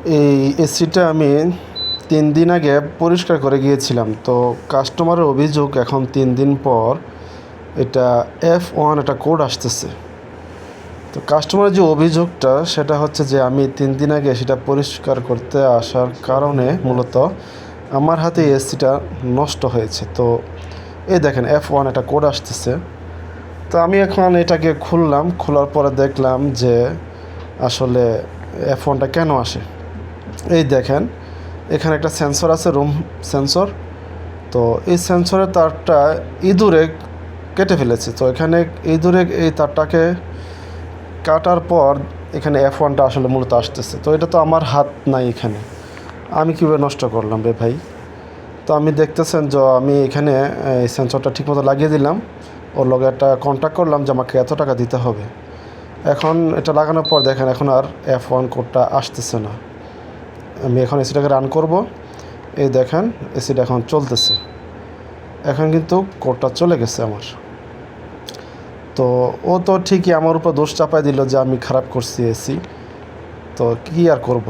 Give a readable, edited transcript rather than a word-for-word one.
এই এসিটা আমি 3 দিন আগে পরিষ্কার করে গিয়েছিলাম। তো কাস্টমারের অভিযোগ এখন 3 দিন পর এটা F1 একটা কোড আসতেছে। তো কাস্টমারের যে অভিযোগটা সেটা হচ্ছে যে আমি 3 দিন আগে সেটা পরিষ্কার করতে আসার কারণে মূলত আমার হাতে এসিটা নষ্ট হয়েছে। তো এই দেখেন F1 একটা কোড আসতেছে। তো আমি এখন এটাকে খুললাম, খোলার পরে দেখলাম যে আসলে F1টা কেন আসে। এই দেখেন এখানে একটা সেন্সর আছে, রুম সেন্সর। তো এই সেন্সরের তারটা ইঁদুরে কেটে ফেলেছে। তো এখানে ইঁদুরে এই তারটাকে কাটার পর এখানে F1টা আসলে মূলত আসতেছে। তো এটা তো আমার হাত নাই এখানে, আমি কীভাবে নষ্ট করলাম রে ভাই। তো আমি দেখতেছেন যে আমি এখানে এই সেন্সরটা ঠিকমতো লাগিয়ে দিলাম, ওর লগে একটা কন্ট্যাক্ট করলাম যে আমাকে এত টাকা দিতে হবে। এখন এটা লাগানোর পর দেখেন এখন আর F1 কোডটা আসতেছে না। আমি এখন এসিটাকে রান করব। এই দেখেন এসিটা এখন চলতেছে, এখন কিন্তু কোডটা চলে গেছে আমার। তো ও তো ঠিকই আমার উপর দোষ চাপাই দিল যে আমি খারাপ করছি এসি। তো কী আর করব।